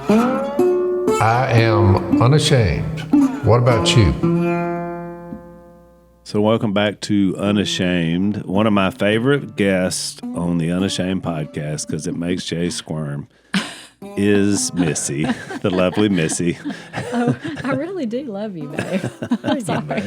I am unashamed. What about you? So welcome back to Unashamed, one of my favorite guests on the Unashamed podcast because it makes Jase squirm, is Missy, the lovely Missy. Oh, I really do love you, babe. I'm sorry.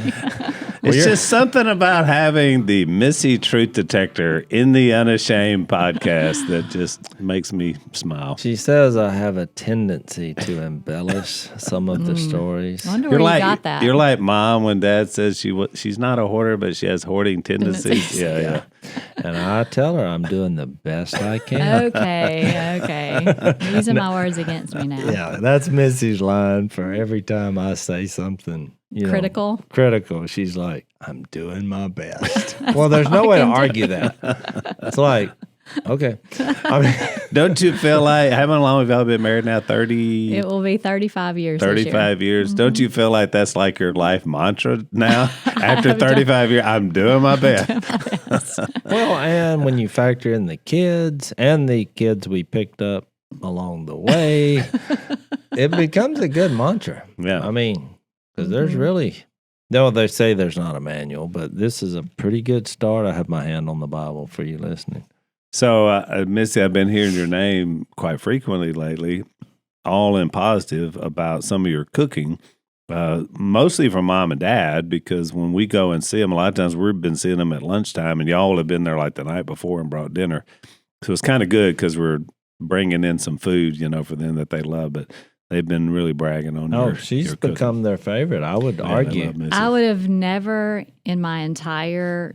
It's just something about having the Missy truth detector in the Unashamed podcast that just makes me smile. She says I have a tendency to embellish some of the stories. I wonder where you got that. You're like Mom when Dad says she's not a hoarder, but she has hoarding tendencies. Yeah. And I tell her I'm doing the best I can. Okay. Using my words against me now. Yeah, that's Missy's line for every time I say something. Critical. Critical. She's like, I'm doing my best. Well, there's no way to argue that. It's like, okay. I mean, don't you feel like, how long have y'all been married now? 30? It will be 35 years. 35 years. Mm-hmm. Don't you feel like that's like your life mantra now? After 35 years, I'm doing my best. Well, and when you factor in the kids and the kids we picked up along the way, it becomes a good mantra. Yeah. I mean, because there's really, no, they say there's not a manual, but this is a pretty good start. I have my hand on the Bible for you listening. So, Missy, I've been hearing your name quite frequently lately, all in positive about some of your cooking, mostly from Mom and Dad, because when we go and see them, a lot of times we've been seeing them at lunchtime, and y'all have been there like the night before and brought dinner. So it's kind of good because we're bringing in some food, for them that they love, but they've been really bragging on she's become their favorite, I would argue. I would have never in my entire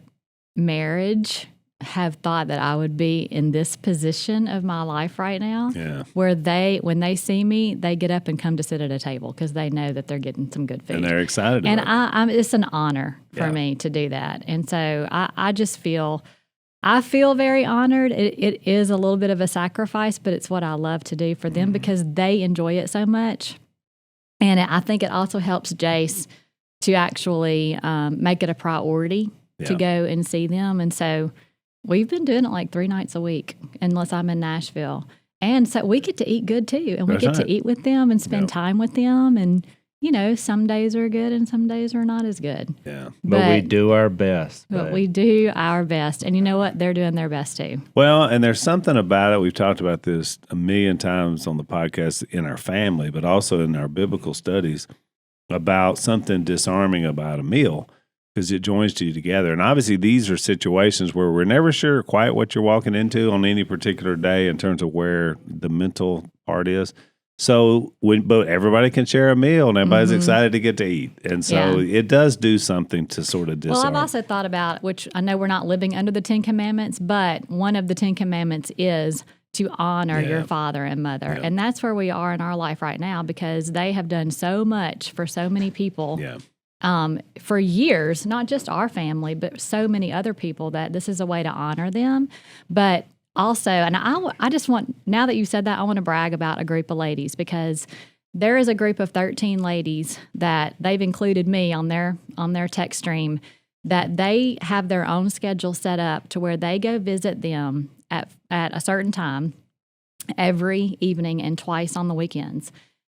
marriage have thought that I would be in this position of my life right now, where when they see me, they get up and come to sit at a table because they know that they're getting some good food. And they're excited and about it. It's an honor for me to do that. And so I just feel... I feel very honored. It is a little bit of a sacrifice, but it's what I love to do for them because they enjoy it so much. And I think it also helps Jase to actually make it a priority to go and see them. And so we've been doing it like 3 nights a week, unless I'm in Nashville. And so we get to eat good too. And we get to eat with them and spend time with them. And some days are good and some days are not as good. Yeah. But we do our best. But we do our best. And you know what? They're doing their best too. Well, and there's something about it. We've talked about this a million times on the podcast in our family, but also in our biblical studies about something disarming about a meal because it joins you together. And obviously these are situations where we're never sure quite what you're walking into on any particular day in terms of where the mental part is. So, but everybody can share a meal and everybody's excited to get to eat. And so it does do something to sort of disarm. Well, I've also thought about, which I know we're not living under the 10 Commandments, but one of the 10 Commandments is to honor your father and mother. And that's where we are in our life right now because they have done so much for so many people for years, not just our family, but so many other people that this is a way to honor them. But also, and I just want, now that you said that, I want to brag about a group of ladies because there is a group of 13 ladies that they've included me on their text stream that they have their own schedule set up to where they go visit them at a certain time every evening and twice on the weekends.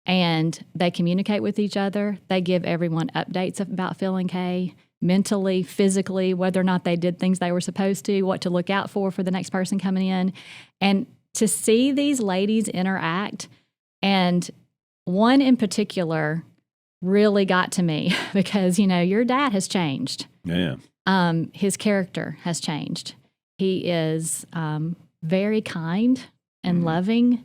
And they communicate with each other. They give everyone updates about feeling okay, mentally, physically, whether or not they did things they were supposed to, what to look out for the next person coming in. And to see these ladies interact, and one in particular really got to me because, your dad has changed. Yeah. His character has changed. He is very kind and loving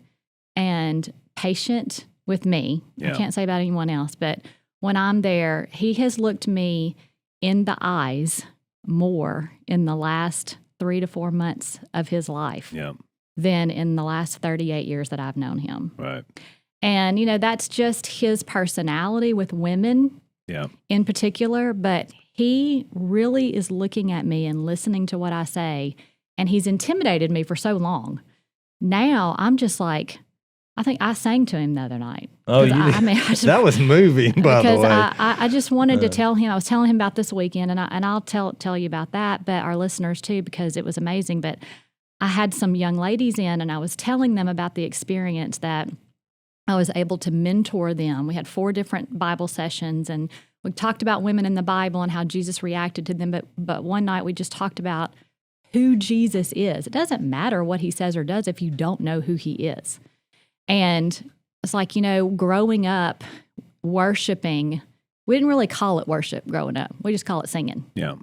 and patient with me. I can't say about anyone else, but when I'm there, he has looked me in the eyes more in the last 3 to 4 months of his life than in the last 38 years that I've known him. Right. And, that's just his personality with women in particular, but he really is looking at me and listening to what I say, and he's intimidated me for so long. Now I'm just like, I think I sang to him the other night. Oh, that was moving, by the way. Because I just wanted to tell him. I was telling him about this weekend, and I'll tell you about that, but our listeners too, because it was amazing. But I had some young ladies in, and I was telling them about the experience that I was able to mentor them. We had 4 different Bible sessions, and we talked about women in the Bible and how Jesus reacted to them. But one night we just talked about who Jesus is. It doesn't matter what he says or does if you don't know who he is. And it's like, growing up, worshiping, we didn't really call it worship growing up. We just call it singing. Yeah.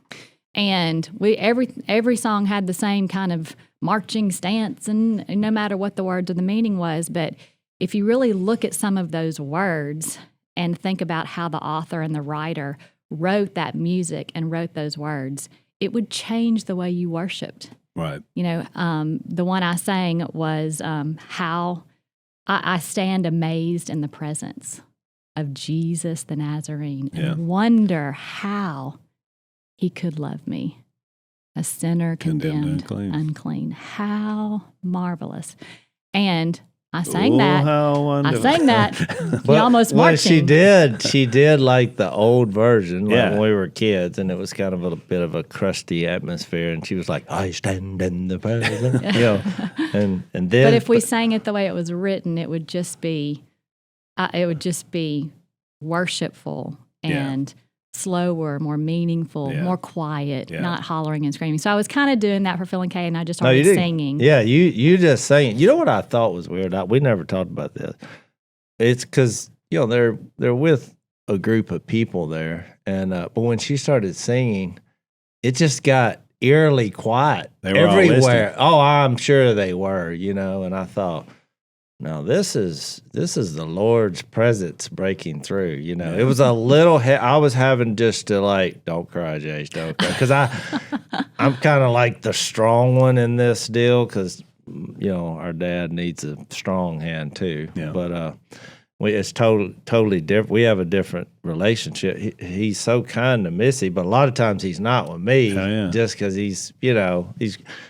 And every song had the same kind of marching stance, and no matter what the words or the meaning was. But if you really look at some of those words and think about how the author and the writer wrote that music and wrote those words, it would change the way you worshiped. Right. The one I sang was how I stand amazed in the presence of Jesus the Nazarene and wonder how he could love me, a sinner condemned unclean. How marvelous. And I sang that. How wonderful. I sang that. You almost marching. She did like the old version, like when we were kids, and it was kind of a bit of a crusty atmosphere. And she was like, "I stand in the presence," and then. But if we sang it the way it was written, it would just be, worshipful and slower, more meaningful, more quiet, not hollering and screaming. So I was kind of doing that for Phil and Kay, and I just started singing. Yeah, you just sang. You know what I thought was weird? We never talked about this. It's because they're with a group of people there, and but when she started singing, it just got eerily quiet everywhere. Oh, I'm sure they were, and I thought, no, this is the Lord's presence breaking through. It was a little. I was having just to don't cry, Jase, don't cry, because I'm kind of like the strong one in this deal, because our dad needs a strong hand too. Yeah. But it's totally different. We have a different relationship. He's so kind to Missy, but a lot of times he's not with me. Just because he's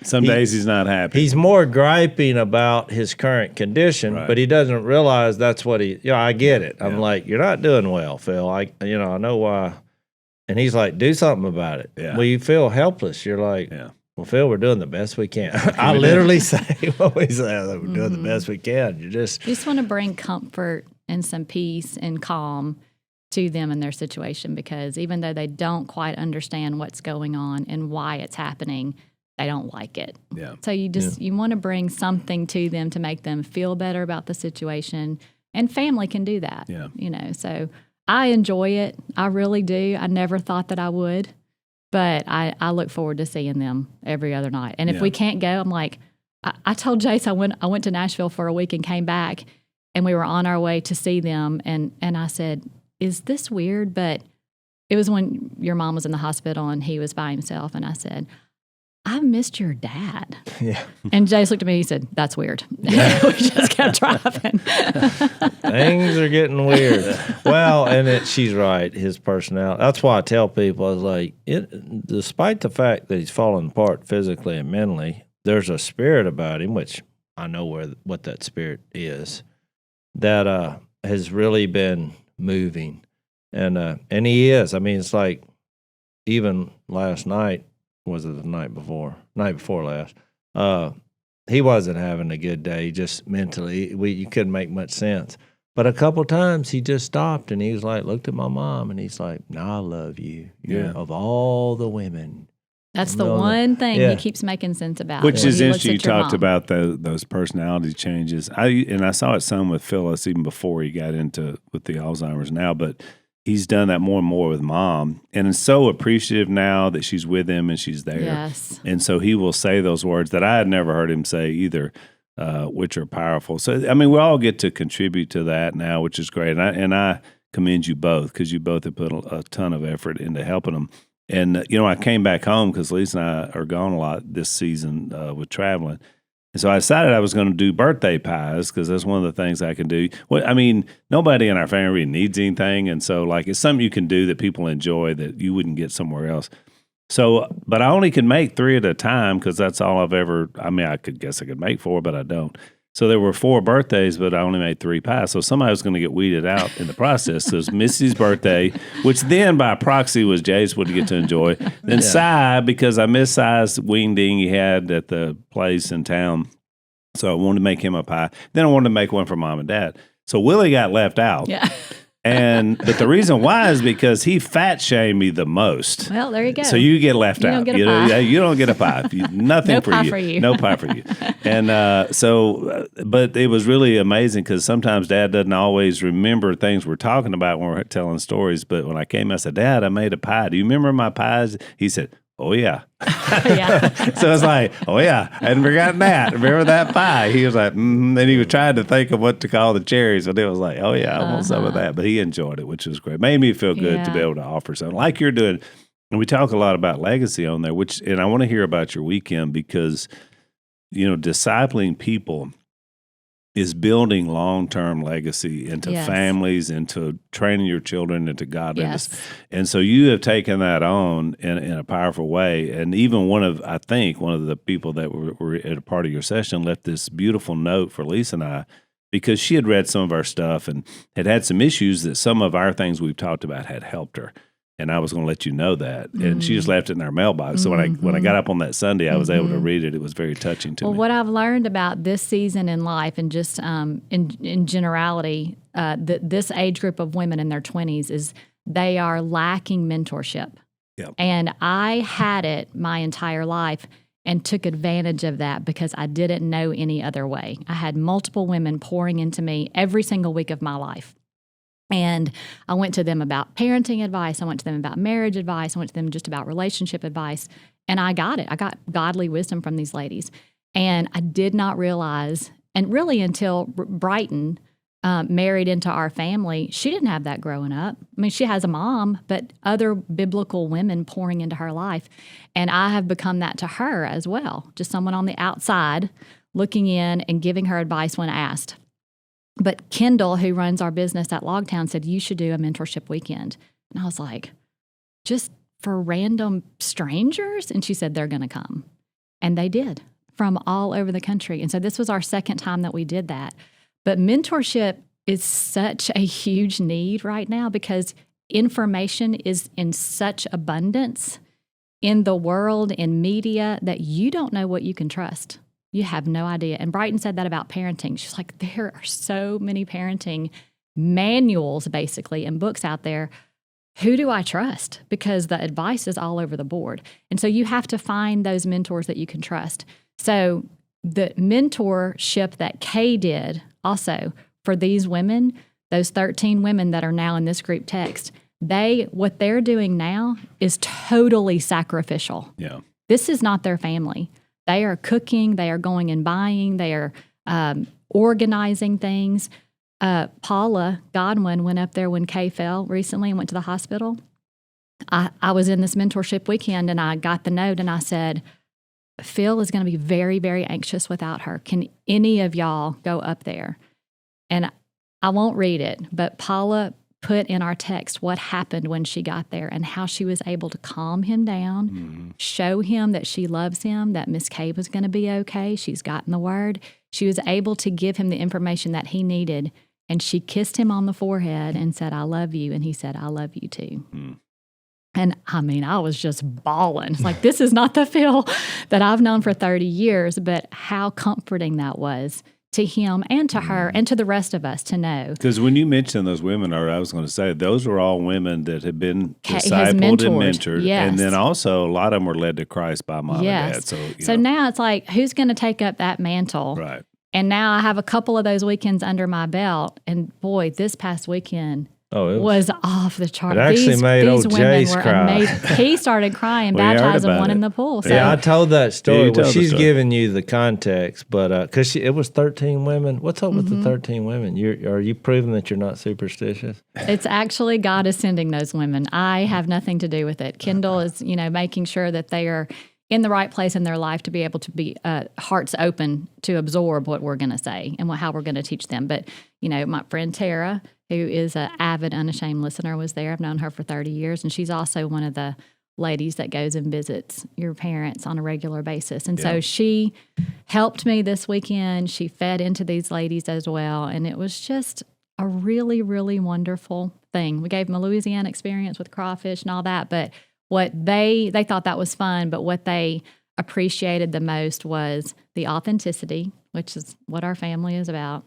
some days he's not happy. He's more griping about his current condition, but he doesn't realize that's what I get it. I'm like, you're not doing well, Phil. I know why. And he's like, do something about it. Yeah. Well, you feel helpless. You're like, well, Phil, we're doing the best we can. I literally say what we say. We're doing the best we can. You just want to bring comfort and some peace and calm to them in their situation, because even though they don't quite understand what's going on and why it's happening, they don't like it. Yeah. So you want to bring something to them to make them feel better about the situation, and family can do that. Yeah. So I enjoy it. I really do. I never thought that I would, but I look forward to seeing them every other night. And if we can't go, I'm like, I told Jase I went to Nashville for a week and came back, and we were on our way to see them. And I said, is this weird? But it was when your mom was in the hospital and he was by himself. And I said, I missed your dad. Yeah. And Jase looked at me and he said, that's weird. We just kept driving. Things are getting weird. Well, and she's right, his personality. That's why I tell people, I was like, despite the fact that he's falling apart physically and mentally, there's a spirit about him, which I know what that spirit is, that has really been moving. And he is. I mean, it's like even last night, was it the night before? Night before last. He wasn't having a good day, just mentally. You couldn't make much sense. But a couple times he just stopped and he was like, looked at my mom and he's like, no, I love you. You're of all the women. That's the one thing he keeps making sense about. Which is interesting. You talked about those personality changes. I saw it some with Phyllis even before he got with the Alzheimer's now, but he's done that more and more with Mom, and is so appreciative now that she's with him and she's there. Yes. And so he will say those words that I had never heard him say either, which are powerful. So, I mean, we all get to contribute to that now, which is great. And I commend you both, because you both have put a ton of effort into helping them. And, I came back home because Lisa and I are gone a lot this season with traveling. And so I decided I was going to do birthday pies, because that's one of the things I can do. Well, I mean, nobody in our family really needs anything. And so, it's something you can do that people enjoy that you wouldn't get somewhere else. So, but I only can make 3 at a time, because that's all I've ever, I guess I could make 4, but I don't. So there were 4 birthdays, but I only made 3 pies. So somebody was going to get weeded out in the process. So it was Missy's birthday, which then by proxy was Jase would get to enjoy. Then Cy, because I missed Cy's wing ding he had at the place in town. So I wanted to make him a pie. Then I wanted to make one for Mom and Dad. So Willie got left out. Yeah. But the reason why is because he fat shamed me the most. Well, there you go. So you get left You out. don't get a pie. You don't get a pie. Nothing No for pie you. for you. No pie for you. And but it was really amazing because sometimes Dad doesn't always remember things we're talking about when we're telling stories. But when I came, I said, Dad, I made a pie. Do you remember my pies? He said, oh, yeah. Yeah. So it's like, oh, yeah, I hadn't forgotten that. Remember that pie? He was like, mm-hmm. And he was trying to think of what to call the cherries. But it was like, oh, yeah, I want some of that. But he enjoyed it, which was great. Made me feel good to be able to offer something like you're doing. And we talk a lot about legacy on there, and I want to hear about your weekend because, discipling people is building long-term legacy into families, into training your children into godliness. Yes. And so you have taken that on in a powerful way. And even one of the people that were at a part of your session left this beautiful note for Lisa and I, because she had read some of our stuff and had some issues that some of our things we've talked about had helped her. And I was going to let you know that. And she just left it in our mailbox. So when I got up on that Sunday, I was able to read it. It was very touching to me. Well, what I've learned about this season in life and just in generality, this age group of women in their 20s is they are lacking mentorship. Yep. And I had it my entire life and took advantage of that because I didn't know any other way. I had multiple women pouring into me every single week of my life. And I went to them about parenting advice. I went to them about marriage advice. I went to them just about relationship advice. And I got it. I got godly wisdom from these ladies. And I did not realize, and really until Brighton married into our family, she didn't have that growing up. I mean, she has a mom, but other biblical women pouring into her life. And I have become that to her as well, just someone on the outside looking in and giving her advice when asked. But Kendall, who runs our business at Logtown, said, you should do a mentorship weekend. And I was like, just for random strangers? And she said, they're going to come. And they did, from all over the country. And so this was our second time that we did that. But mentorship is such a huge need right now because information is in such abundance in the world, in media, that you don't know what you can trust. You have no idea. And Brighton said that about parenting. She's like, there are so many parenting manuals, basically, and books out there. Who do I trust? Because the advice is all over the board. And so you have to find those mentors that you can trust. So the mentorship that Kay did also for these women, those 13 women that are now in this group text, what they're doing now is totally sacrificial. Yeah. This is not their family. They are cooking, they are going and buying, they are organizing things. Paula Godwin went up there when Kay fell recently and went to the hospital. I was in this mentorship weekend and I got the note and I said, Phil is going to be very, very anxious without her. Can any of y'all go up there? And I won't read it, but Paula put in our text what happened when she got there and how she was able to calm him down, show him that she loves him, that Miss Kay was going to be okay. She's gotten the word. She was able to give him the information that he needed. And she kissed him on the forehead and said, I love you. And he said, I love you too. And I mean, I was just bawling. It's like, this is not the Phil that I've known for 30 years, but how comforting that was to him and to her and to the rest of us to know. Because when you mentioned those women, or I was going to say, those were all women that had been discipled and mentored. Yes. And then also a lot of them were led to Christ by mom and dad. So now it's like, who's going to take up that mantle? Right. And now I have a couple of those weekends under my belt. And boy, this past weekend was off the chart. It actually made old Jase cry. Amazing. He started crying, We heard baptizing about one it. in the pool. So, Yeah, I told that story. you told the She's story. giving you the context, but because it was 13 women. What's up with the 13 women? Are you proving that you're not superstitious? it's actually God is sending those women. I have nothing to do with it. Kendall is, making sure that they are in the right place in their life to be able to be hearts open to absorb what we're going to say and how we're going to teach them. But, my friend Tara, who is an avid Unashamed listener, was there. I've known her for 30 years, and she's also one of the ladies that goes and visits your parents on a regular basis. And so she helped me this weekend. She fed into these ladies as well, and it was just a really, really wonderful thing. We gave them a Louisiana experience with crawfish and all that, but what they thought that was fun, but what they appreciated the most was the authenticity, which is what our family is about,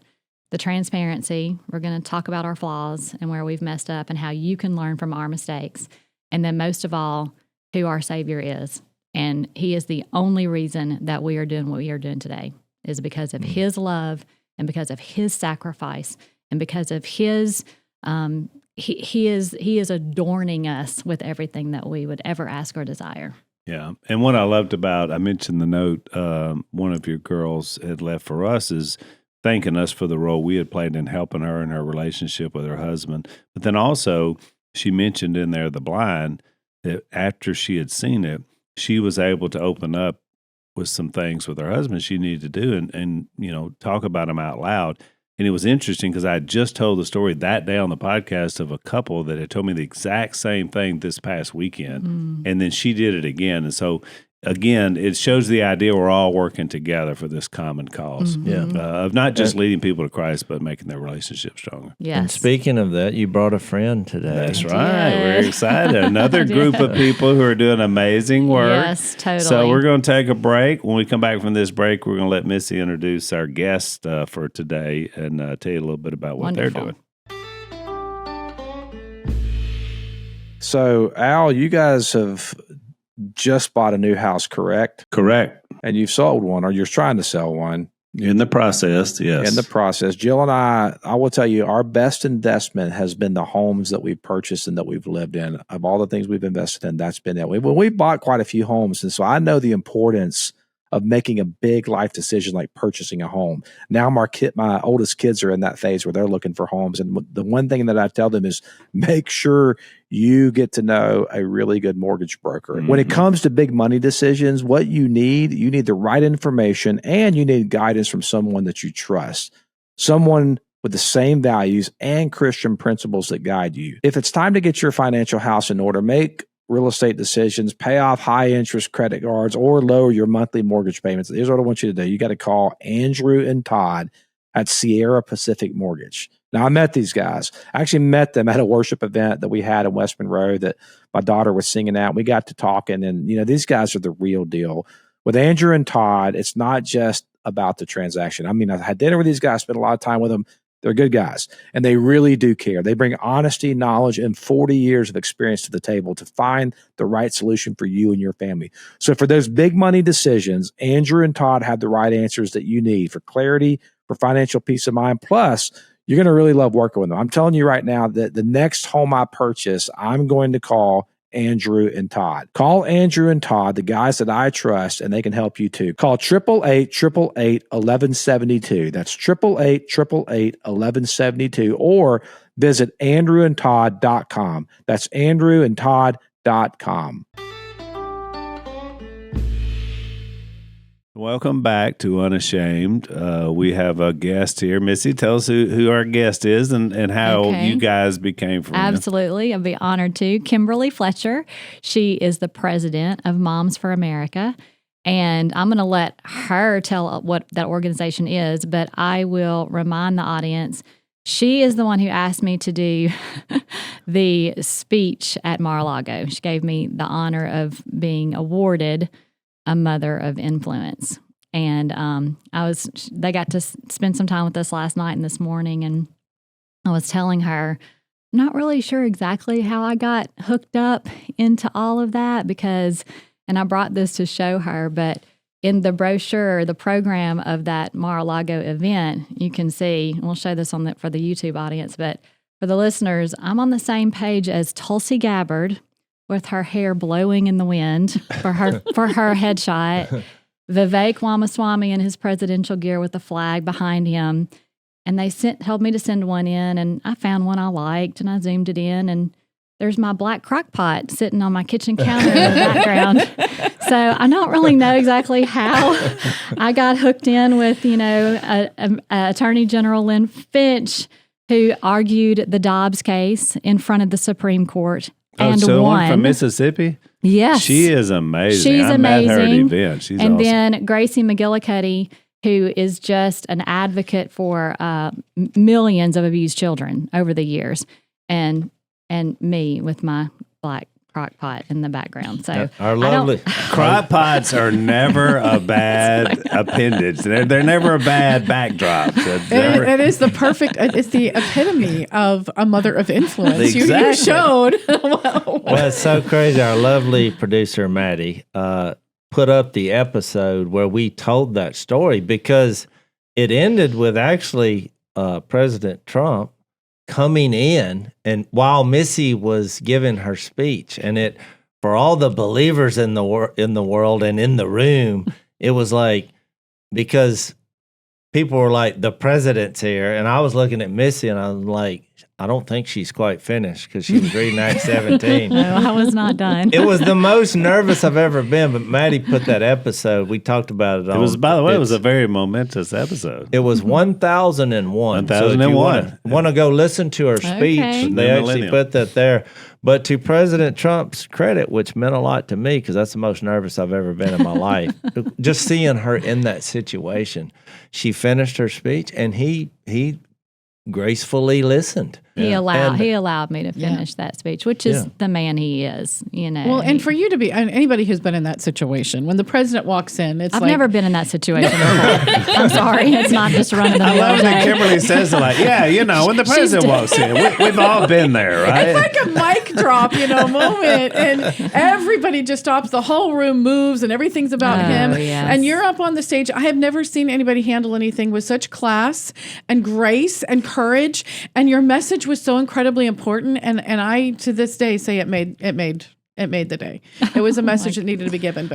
the transparency. We're going to talk about our flaws and where we've messed up and how you can learn from our mistakes. And then most of all, who our Savior is. And he is the only reason that we are doing what we are doing today, is because of his love and because of his sacrifice and because of his, he is adorning us with everything that we would ever ask or desire. Yeah. And what I loved about, I mentioned the note one of your girls had left for us, is thanking us for the role we had played in helping her in her relationship with her husband. But then also, she mentioned in there the blind, that after she had seen it, she was able to open up with some things with her husband she needed to do and talk about them out loud. And it was interesting because I had just told the story that day on the podcast of a couple that had told me the exact same thing this past weekend. And then she did it again. And so, again, it shows the idea we're all working together for this common cause of not just leading people to Christ, but making their relationship stronger. Yes. And speaking of that, you brought a friend today. That's right. We're excited. Another group of people who are doing amazing work. Yes, totally. So we're going to take a break. When we come back from this break, we're going to let Missy introduce our guest for today and tell you a little bit about what they're doing. So, Al, you guys have just bought a new house, correct? Correct. And you've sold one, or you're trying to sell one. In the process, yes. In the process. Jill and I will tell you, our best investment has been the homes that we've purchased and that we've lived in. Of all the things we've invested in, that's been it. We've bought quite a few homes, and so I know the importance of making a big life decision like purchasing a home. Now my oldest kids are in that phase where they're looking for homes. And the one thing that I tell them is make sure you get to know a really good mortgage broker. When it comes to big money decisions, what you need the right information and you need guidance from someone that you trust. Someone with the same values and Christian principles that guide you. If it's time to get your financial house in order, make real estate decisions, pay off high interest credit cards, or lower your monthly mortgage payments, here's what I want you to do. You got to call Andrew and Todd at Sierra Pacific Mortgage. Now, I met these guys. I actually met them at a worship event that we had in West Monroe that my daughter was singing at. We got to talking, and these guys are the real deal. With Andrew and Todd, it's not just about the transaction. I mean, I had dinner with these guys, spent a lot of time with them. They're good guys, and they really do care. They bring honesty, knowledge, and 40 years of experience to the table to find the right solution for you and your family. So for those big money decisions, Andrew and Todd have the right answers that you need for clarity, for financial peace of mind. Plus, you're going to really love working with them. I'm telling you right now that the next home I purchase, I'm going to call Andrew and Todd. Call Andrew and Todd, the guys that I trust, and they can help you too. Call 888-888-1172. That's 888-888-1172, or visit andrewandtodd.com. That's andrewandtodd.com. Welcome back to Unashamed. We have a guest here. Missy, tell us who our guest is and how you guys became friends. Absolutely. I'd be honored to. Kimberly Fletcher. She is the president of Moms for America. And I'm going to let her tell what that organization is, but I will remind the audience, she is the one who asked me to do the speech at Mar-a-Lago. She gave me the honor of being awarded a mother of influence. And they got to spend some time with us last night and this morning. And I was telling her, I'm not really sure exactly how I got hooked up into all of that and I brought this to show her, but in the brochure, the program of that Mar-a-Lago event, you can see, and we'll show this for the YouTube audience, but for the listeners, I'm on the same page as Tulsi Gabbard, with her hair blowing in the wind for her headshot. Vivek Ramaswamy in his presidential gear with the flag behind him. And they told me to send one in, and I found one I liked, and I zoomed it in, and there's my black crock pot sitting on my kitchen counter in the background. So I don't really know exactly how I got hooked in with, Attorney General Lynn Finch, who argued the Dobbs case in front of the Supreme Court. And so won. One from Mississippi? Yes. She is amazing. She's amazing. Met her at the event. She's and awesome. then Gracie McGillicuddy, who is just an advocate for millions of abused children over the years. And me with my black crock pot in the background. So Our lovely Crock pots are never a bad appendage. They're never a bad backdrop. It is the perfect. It's the epitome of a mother of influence. Exactly. You showed. Well, it's so crazy. Our lovely producer, Maddie, put up the episode where we told that story because it ended with actually President Trump coming in and while Missy was giving her speech, and it for all the believers in the world and in the room, it was like, because people were like, the president's here, and I was looking at Missy and I was like, I don't think she's quite finished because she was reading Acts 17. no, I was not done. It was the most nervous I've ever been, but Maddie put that episode. We talked about it. It was, by the way, it was a very momentous episode. It was 1001. 1001. So want to go listen to her speech, Okay. they actually put that there. But to President Trump's credit, which meant a lot to me because that's the most nervous I've ever been in my life, just seeing her in that situation. She finished her speech, and he gracefully listened. He allowed And- me to finish that speech, which is the man he is, you know. Well, and for you to be, and anybody who's been in that situation, when the president walks in, it's I've like, never been in that situation before. I'm sorry, it's not just running the I love mill that day. Kimberly says like, yeah, you know, when the president walks in, we've all been there, right? It's like a mic drop, moment, and everybody just stops. The whole room moves, and everything's about Oh, him. yes. And you're up on the stage. I have never seen anybody handle anything with such class and grace and courage. And your message was so incredibly important. And I, to this day, say it made the day. It was a message that needed to be given,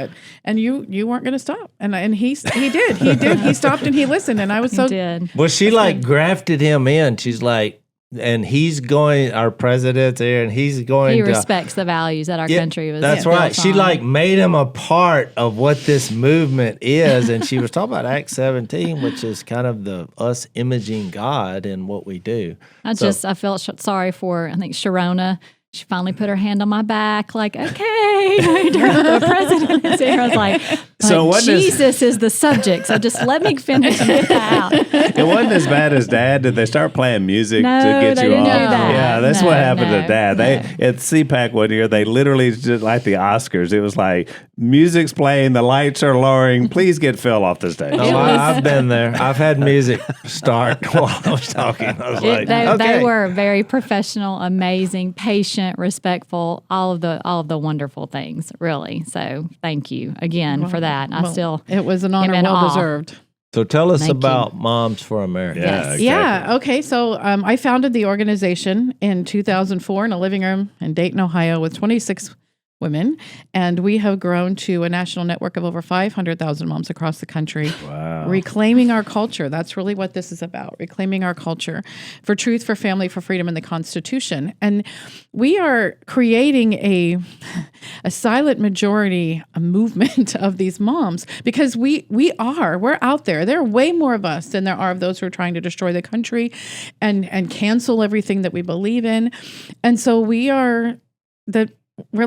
and you weren't going to stop. And he did. He stopped and he listened. And I was so He did. Well, she like grafted him in. She's like, and he's going, our president's here, and he's going He to respects the values that our country was. That's built right. She on. like made him a part of what this movement is, and she was talking about Acts 17, which is kind of us imaging God in what we do. I felt sorry for, I think, Sharona. She finally put her hand on my back, like, okay, the president is here. I was like, So what does- Jesus is the subject, so just let me finish and get that out. It wasn't as bad as Dad. Did they start playing music No, to get they you didn't off? do that. Yeah, that's No, what happened to no, Dad. They at CPAC one year, they literally just like the Oscars. It was like music's playing, the lights are lowering. Please get Phil off the stage. Oh, I've been there. I've had music start while I was talking. I was like, They okay. were very professional, amazing, patient, respectful, all of the wonderful things, really. So thank you again for that. it was an honor am in well awe. deserved. So tell us Thank about Moms for America. Yeah, Yes. exactly. Yeah. Okay. So I founded the organization in 2004 in a living room in Dayton, Ohio, with 26 women, and we have grown to a national network of over 500,000 moms across the country. Wow. Reclaiming our culture. That's really what this is about. Reclaiming our culture for truth, for family, for freedom, and the Constitution. And we are creating a silent majority movement of these moms because we're out there. There are way more of us than there are of those who are trying to destroy the country and cancel everything that we believe in. And so we're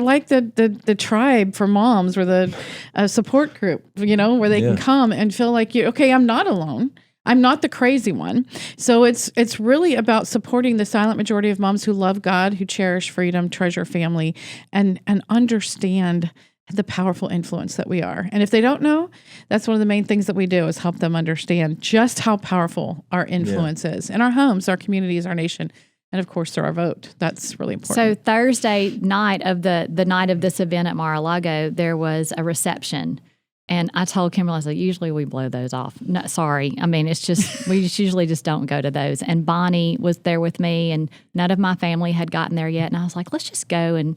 like the tribe for moms. We're the support group, where they can come and feel like, I'm not alone. I'm not the crazy one. So it's really about supporting the silent majority of moms who love God, who cherish freedom, treasure family, and understand the powerful influence that we are. And if they don't know, that's one of the main things that we do is help them understand just how powerful our influence is in our homes, our communities, our nation. And of course, through our vote. That's really important. So Thursday night of the night of this event at Mar-a-Lago, there was a reception. And I told Kimberly, I was like, usually we blow those off. No, sorry. I mean, it's just, we usually just don't go to those. And Bonnie was there with me, and none of my family had gotten there yet. And I was like, let's just go and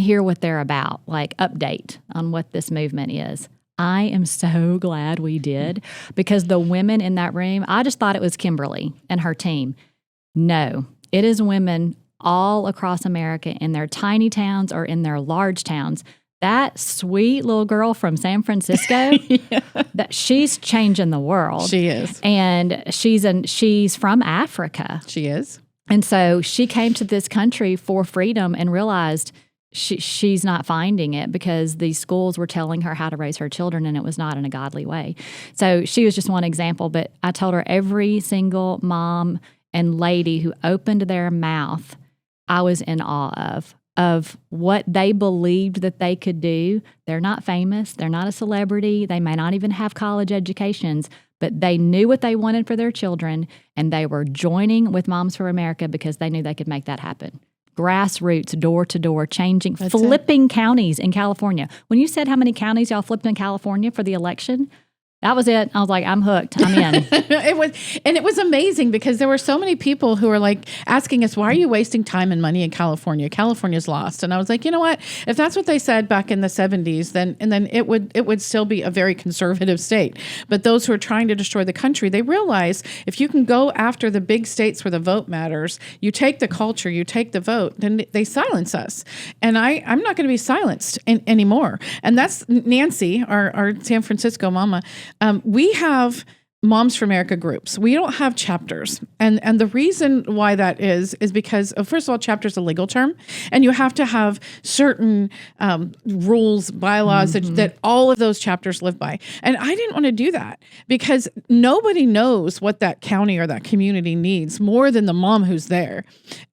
hear what they're about, like update on what this movement is. I am so glad we did, because the women in that room, I just thought it was Kimberly and her team. No. It is women all across America in their tiny towns or in their large towns. That sweet little girl from San Francisco, that she's changing the world. She is. And she's from Africa. She is. And so she came to this country for freedom and realized she's not finding it because these schools were telling her how to raise her children, and it was not in a godly way. So she was just one example, but I told her every single mom and lady who opened their mouth, I was in awe of. of what they believed that they could do. They're not famous. They're not a celebrity. They may not even have college educations, but they knew what they wanted for their children, and they were joining with Moms for America because they knew they could make that happen. Grassroots, door to door, changing, flipping counties in California. When you said how many counties y'all flipped in California for the election, that was it. I was like, I'm hooked. I'm in. It was amazing because there were so many people who were like asking us, why are you wasting time and money in California? California's lost. And I was like, you know what? If that's what they said back in the 70s, then it would still be a very conservative state. But those who are trying to destroy the country, they realize if you can go after the big states where the vote matters, you take the culture, you take the vote, then they silence us. And I'm not going to be silenced anymore. And that's Nancy, our San Francisco mama. We have Moms for America groups. We don't have chapters. And the reason why that is because, first of all, chapter is a legal term, and you have to have certain rules, bylaws that all of those chapters live by. And I didn't want to do that because nobody knows what that county or that community needs more than the mom who's there.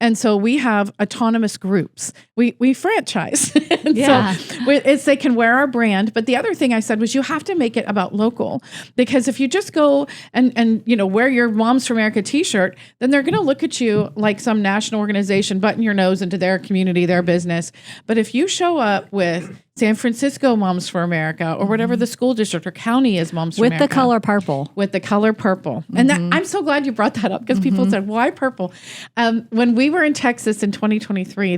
And so we have autonomous groups. We franchise. Yeah. So they can wear our brand. But the other thing I said was you have to make it about local, because if you just go and wear your Moms for America t-shirt, then they're going to look at you like some national organization, button your nose into their community, their business. But if you show up with San Francisco Moms for America or whatever the school district or county is Moms for America. With the color purple. With the color purple. And I'm so glad you brought that up because people said, why purple? When we were in Texas in 2023,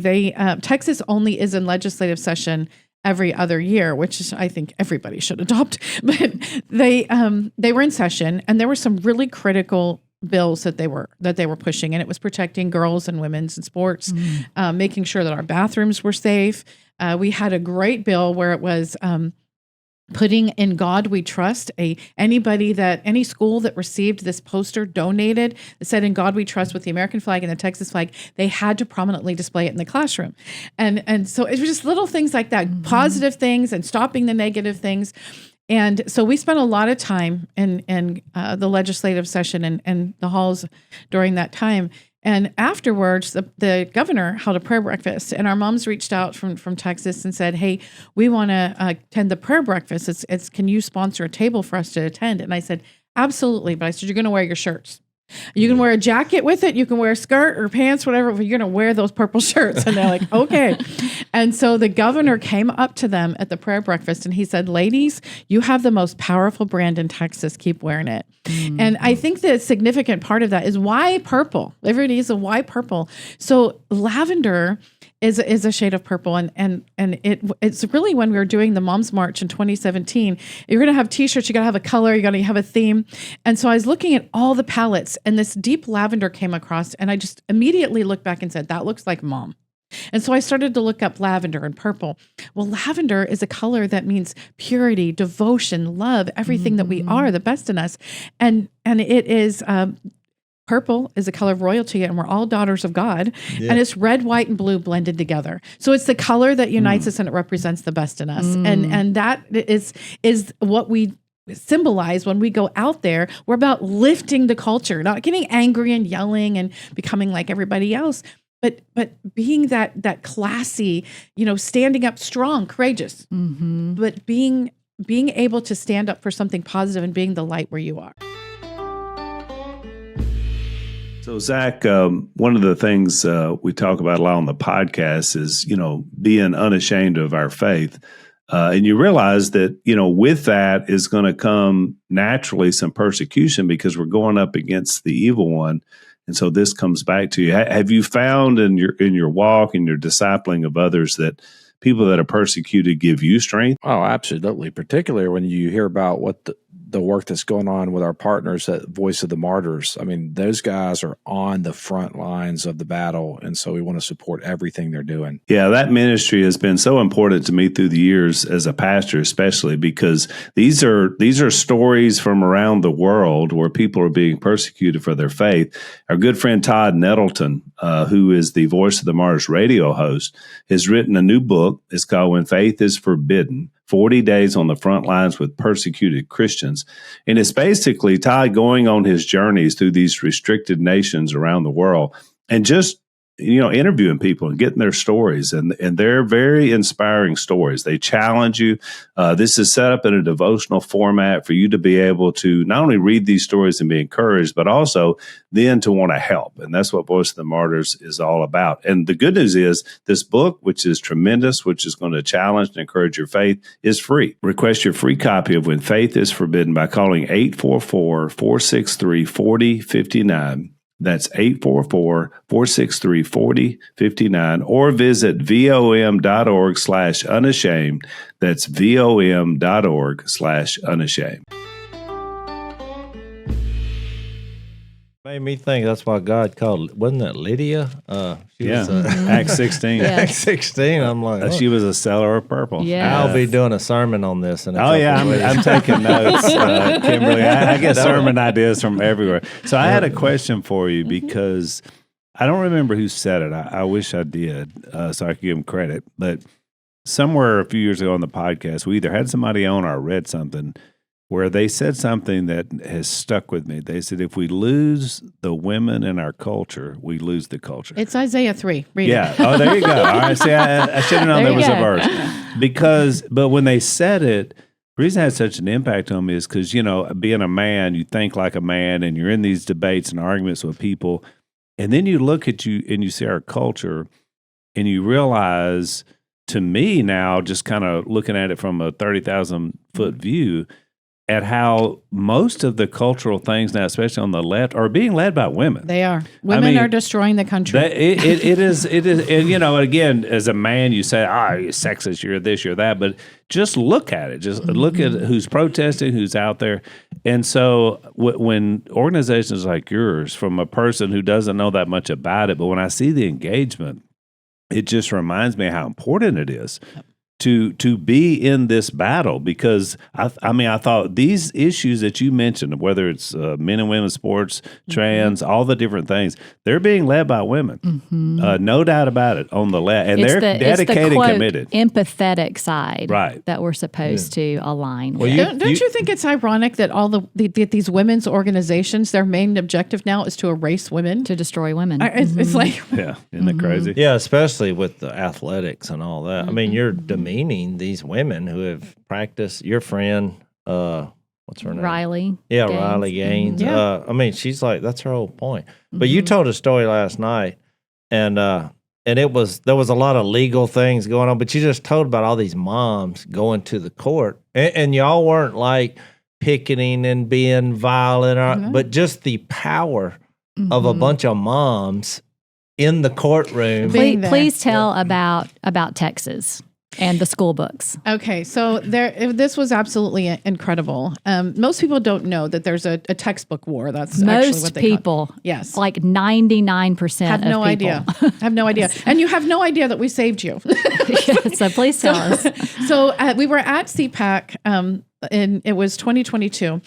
Texas only is in legislative session every other year, which is, I think everybody should adopt. But they were in session, and there were some really critical bills that they were pushing, and it was protecting girls and women's in sports, making sure that our bathrooms were safe. We had a great bill where it was putting In God We Trust. Any school that received this poster donated that said In God We Trust with the American flag and the Texas flag, they had to prominently display it in the classroom. And so it was just little things like that, positive things and stopping the negative things. And so we spent a lot of time in the legislative session and the halls during that time. And afterwards, the governor held a prayer breakfast, and our moms reached out from Texas and said, "Hey, we want to attend the prayer breakfast. It's can you sponsor a table for us to attend?" And I said, "Absolutely." But I said, "You're going to wear your shirts. You can wear a jacket with it. You can wear a skirt or pants, whatever, but you're going to wear those purple shirts." And they're like, okay. And so the governor came up to them at the prayer breakfast and he said, "Ladies, you have the most powerful brand in Texas. Keep wearing it." And I think the significant part of that is why purple? Everybody is a why purple. So lavender is a shade of purple. And it's really when we were doing the Moms March in 2017, you're going to have t-shirts, you got to have a color, you got to have a theme. And so I was looking at all the palettes and this deep lavender came across and I just immediately looked back and said, that looks like mom. And so I started to look up lavender and purple. Well, lavender is a color that means purity, devotion, love, everything that we are, the best in us. And it is purple is a color of royalty, and we're all daughters of God. Yeah. And it's red, white, and blue blended together. So it's the color that unites us, and it represents the best in us. And that is what we symbolize when we go out there. We're about lifting the culture, not getting angry and yelling and becoming like everybody else, but being that classy, standing up strong, courageous, but being able to stand up for something positive and being the light where you are. So, Zach, one of the things we talk about a lot on the podcast is, being unashamed of our faith. And you realize that, with that is going to come naturally some persecution because we're going up against the evil one. And so this comes back to you. Have you found in your walk and your discipling of others that people that are persecuted give you strength? Oh, absolutely. Particularly when you hear about what the work that's going on with our partners at Voice of the Martyrs. I mean, those guys are on the front lines of the battle, and so we want to support everything they're doing. Yeah, that ministry has been so important to me through the years as a pastor, especially because these are stories from around the world where people are being persecuted for their faith. Our good friend Todd Nettleton, who is the Voice of the Martyrs radio host, has written a new book. It's called When Faith is Forbidden, 40 Days on the Front Lines with Persecuted Christians. And it's basically Todd going on his journeys through these restricted nations around the world and just interviewing people and getting their stories, and they're very inspiring stories. They challenge you. This is set up in a devotional format for you to be able to not only read these stories and be encouraged, but also then to want to help. And that's what Voice of the Martyrs is all about. And the good news is this book, which is tremendous, which is going to challenge and encourage your faith, is free. Request your free copy of When Faith is Forbidden by calling 844-463-4059. That's 844-463-4059, or visit vom.org/unashamed. That's vom.org/unashamed. Made me think that's why God called, wasn't it Lydia? She was Acts 16. Acts 16. I'm like, She was a seller of purple. Yeah. I'll be doing a sermon on this. In a Oh, yeah, couple of I'm weeks. taking notes, Kimberly. I get sermon ideas from everywhere. So I had a question for you because I don't remember who said it. I wish I did, so I could give them credit. But somewhere a few years ago on the podcast, we either had somebody on or I read something where they said something that has stuck with me. They said, if we lose the women in our culture, we lose the culture. It's Isaiah 3. Read Yeah. it. Oh, there you go. All right. See, I should have known There there you was a go. verse. But when they said it, the reason it had such an impact on me is because, being a man, you think like a man and you're in these debates and arguments with people. And then you look at you and you see our culture and you realize, to me now, just kind of looking at it from a 30,000 foot view, at how most of the cultural things now, especially on the left, are being led by women. They are. Women are destroying the country. It is, and again, as a man, you say, you're sexist, you're this, you're that, but just look at it. Just look at who's protesting, who's out there. And so when organizations like yours, from a person who doesn't know that much about it, but when I see the engagement, it just reminds me how important it is to be in this battle, because I thought these issues that you mentioned, whether it's men and women's sports, trans, all the different things, they're being led by women. No doubt about it on the left. And they're dedicated and committed. Empathetic side Right. that we're supposed to align Well, with. Don't you think it's ironic that all these women's organizations, their main objective now is to erase women? To destroy women. It's like, Yeah. Isn't that crazy? Yeah, especially with the athletics and all that. I mean, you're demeaning these women who have practiced. Your friend, what's her name? Riley. Yeah, Gaines. Riley Gaines. Yeah. I mean, she's like, that's her whole point. But you told a story last night, and there was a lot of legal things going on, but you just told about all these moms going to the court, and y'all weren't like picketing and being violent, but just the power of a bunch of moms in the courtroom. Please tell about Texas and the school books. okay, so this was absolutely incredible. Most people don't know that there's a textbook war. That's actually what Most they call it. people, Yes. like 99% Have of no people. idea. Have no idea. And you have no idea that we saved you. So please tell us. So we were at CPAC, and it was 2022,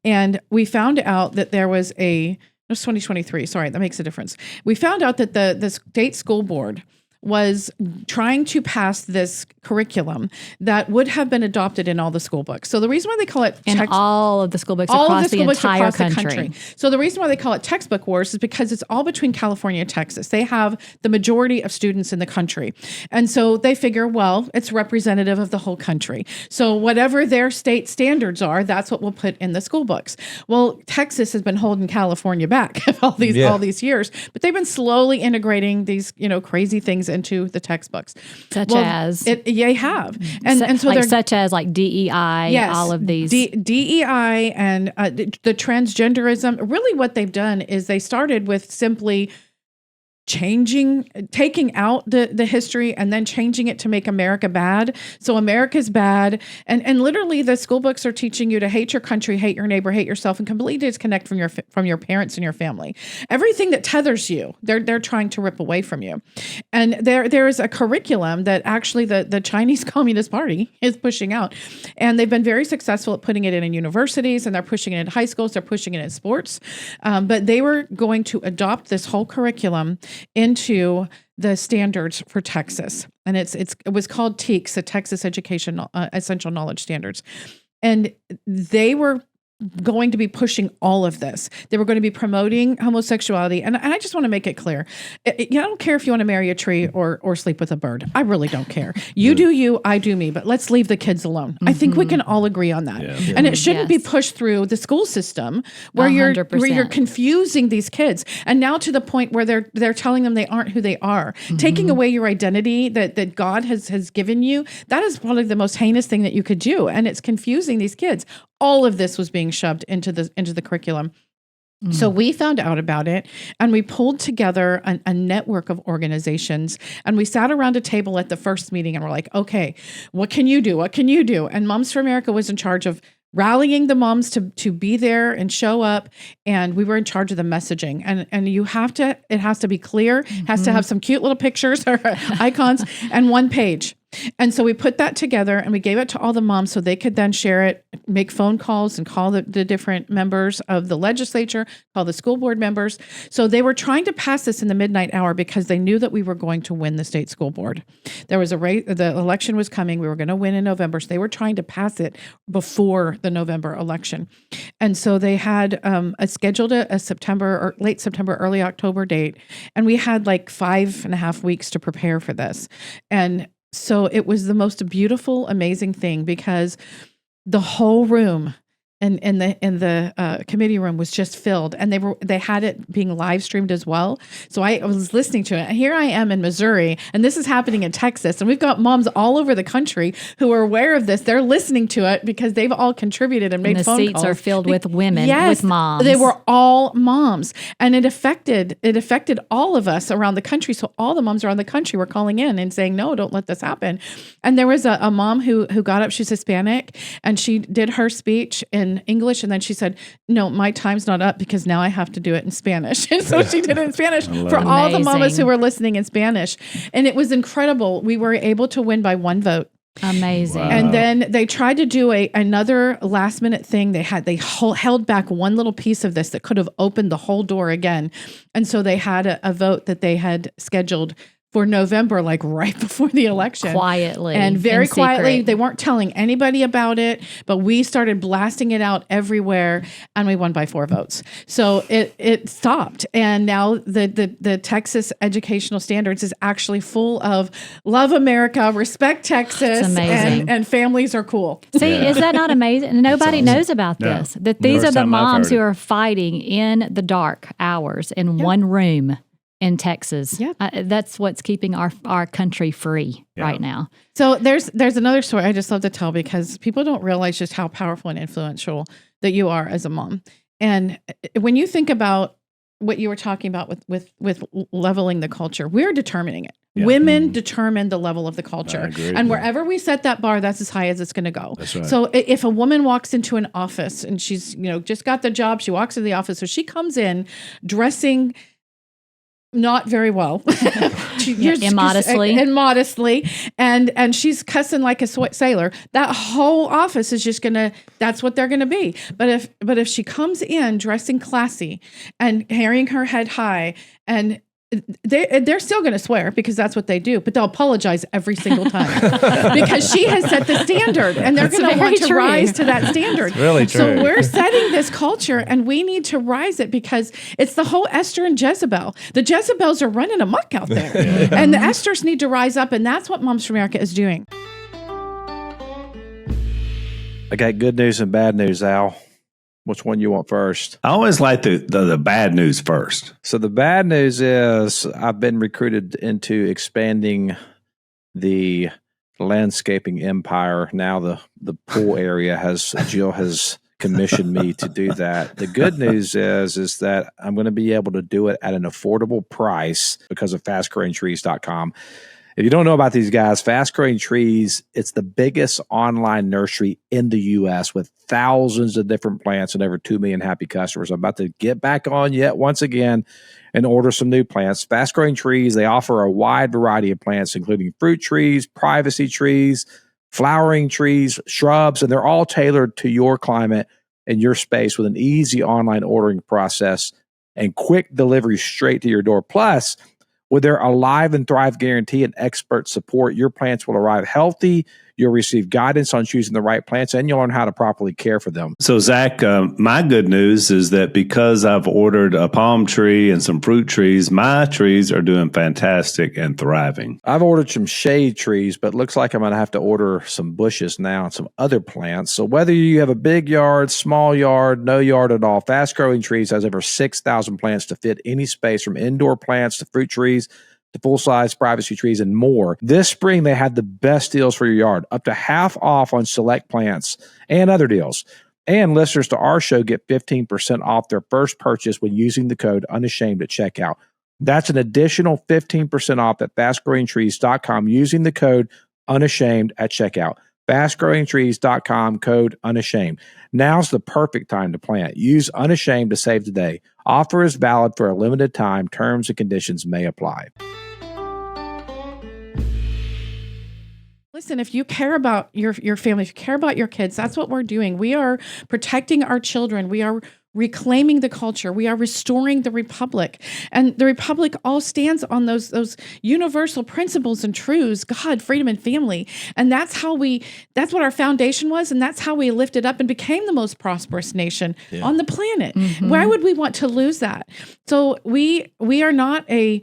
and we found out that there was it was 2023. Sorry, that makes a difference. We found out that the state school board was trying to pass this curriculum that would have been adopted in all the school books. So the reason why they call it And all of the school books all across of the the school books entire across the country. So the reason why they call it textbook wars is because it's all between California and Texas. They have the majority of students in the country. And so they figure, well, it's representative of the whole country. So whatever their state standards are, that's what we'll put in the school books. Well, Texas has been holding California back all these years, but they've been slowly integrating these, crazy things into the textbooks. Such as? They have. And so like they're such as like DEI, Yes, all of these. DEI and the transgenderism. Really, what they've done is they started with simply taking out the history and then changing it to make America bad. So America's bad. And literally the school books are teaching you to hate your country, hate your neighbor, hate yourself, and completely disconnect from your parents and your family. Everything that tethers you, they're trying to rip away from you. And there is a curriculum that actually the Chinese Communist Party is pushing out. And they've been very successful at putting it in universities, and they're pushing it in high schools, they're pushing it in sports. But they were going to adopt this whole curriculum into the standards for Texas. And it was called TEKS, the Texas Education Essential Knowledge Standards. And they were going to be pushing all of this. They were going to be promoting homosexuality. And I just want to make it clear. I don't care if you want to marry a tree or sleep with a bird. I really don't care. You do you, I do me, but let's leave the kids alone. I think we can all agree on that. Yeah. And it shouldn't be pushed through the school system where you're confusing these kids. And now to the point where they're telling them they aren't who they are. Taking away your identity that God has given you, that is probably the most heinous thing that you could do. And it's confusing these kids. All of this was being shoved into the curriculum. So we found out about it, and we pulled together a network of organizations, and we sat around a table at the first meeting, and we're like, okay, what can you do? What can you do? And Moms for America was in charge of rallying the moms to be there and show up, and we were in charge of the messaging. And it has to be clear, has to have some cute little pictures or icons, and one page. And so we put that together and we gave it to all the moms so they could then share it, make phone calls and call the different members of the legislature, call the school board members. So they were trying to pass this in the midnight hour because they knew that we were going to win the state school board. There was the election was coming. We were going to win in November. So they were trying to pass it before the November election. And so they had scheduled a September or late September, early October date. And we had like 5.5 weeks to prepare for this. And so it was the most beautiful, amazing thing because the whole room and the committee room was just filled, and they had it being live streamed as well. So I was listening to it. And here I am in Missouri, and this is happening in Texas, and we've got moms all over the country who are aware of this. They're listening to it because they've all contributed and made phone calls. The seats are filled with women, with moms. They were all moms, and it affected all of us around the country. So all the moms around the country were calling in and saying, "No, don't let this happen." And there was a mom who got up. She's Hispanic, and she did her speech in English, and then she said, "No, my time's not up because now I have to do it in Spanish." And so she did it in Spanish for all the mamas who were listening in Spanish. And it was incredible. We were able to win by 1 vote. Amazing. Wow. And then they tried to do another last minute thing. They held back one little piece of this that could have opened the whole door again. And so they had a vote that they had scheduled for November, like right before the election. Quietly. And very quietly. Secret. They weren't telling anybody about it, but we started blasting it out everywhere, and we won by 4 votes. So it stopped. And now the Texas Educational Standards is actually full of love America, respect Texas, and families are cool. See, is that not amazing? Nobody knows about this. That these are the moms who are fighting in the dark hours in one room in Texas. Yeah. That's what's keeping our country free right now. So there's another story I just love to tell because people don't realize just how powerful and influential that you are as a mom. And when you think about what you were talking about with leveling the culture, we're determining it. Yeah. Women determine the level of the culture. And wherever we set that bar, that's as high as it's going to go. That's right. So if a woman walks into an office and she's just got the job, she walks into the office, so she comes in dressing not very well, immodestly, and she's cussing like a sailor. That whole office is just that's what they're gonna be. But if she comes in dressing classy and carrying her head high, and they're still going to swear because that's what they do, but they'll apologize every single time because she has set the standard, and they're going to want to rise to that standard. It's really true. So we're setting this culture, and we need to rise it because it's the whole Esther and Jezebel. The Jezebels are running amok out there, and the Esthers need to rise up, and that's what Moms for America is doing. I got good news and bad news, Al. Which one you want first? I always like the bad news first. So the bad news is I've been recruited into expanding the landscaping empire. Now the pool area Jill has commissioned me to do that. The good news is that I'm going to be able to do it at an affordable price because of fastgrowingtrees.com. If you don't know about these guys, Fast Growing Trees, it's the biggest online nursery in the U.S. with thousands of different plants and over 2 million happy customers. I'm about to get back on yet once again and order some new plants. Fast Growing Trees, they offer a wide variety of plants, including fruit trees, privacy trees, flowering trees, shrubs, and they're all tailored to your climate and your space with an easy online ordering process and quick delivery straight to your door. Plus, with their Alive and Thrive guarantee and expert support, your plants will arrive healthy, You'll receive guidance on choosing the right plants, and you'll learn how to properly care for them. So, Zach, my good news is that because I've ordered a palm tree and some fruit trees, my trees are doing fantastic and thriving. I've ordered some shade trees, but looks like I'm going to have to order some bushes now and some other plants. So whether you have a big yard, small yard, no yard at all, Fast Growing Trees has over 6,000 plants to fit any space, from indoor plants to fruit trees to full-size privacy trees and more. This spring, they had the best deals for your yard, up to half off on select plants and other deals. And listeners to our show get 15% off their first purchase when using the code Unashamed at checkout. That's an additional 15% off at fastgrowingtrees.com using the code Unashamed at checkout. fastgrowingtrees.com, code Unashamed. Now's the perfect time to plant. Use Unashamed to save today. Offer is valid for a limited time. Terms and conditions may apply. Listen, if you care about your family, if you care about your kids, that's what we're doing. We are protecting our children. We are reclaiming the culture. We are restoring the Republic. And the Republic all stands on those universal principles and truths: God, freedom, and family. And that's what our foundation was. And that's how we lifted up and became the most prosperous nation on the planet. Why would we want to lose that? So we are not a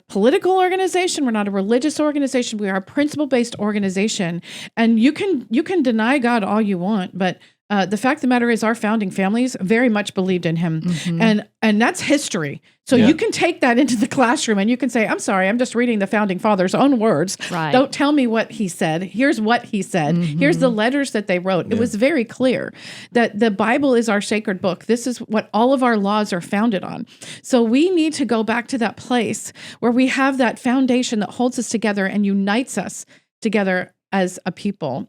political organization. We're not a religious organization. We are a principle-based organization. And you can deny God all you want, but the fact of the matter is our founding families very much believed in him. And that's history. So you can take that into the classroom and you can say, I'm sorry, I'm just reading the founding fathers' own words. Right. Don't tell me what he said. Here's what he said. Here's the letters that they wrote. It was very clear that the Bible is our sacred book. This is what all of our laws are founded on. So we need to go back to that place where we have that foundation that holds us together and unites us together as a people.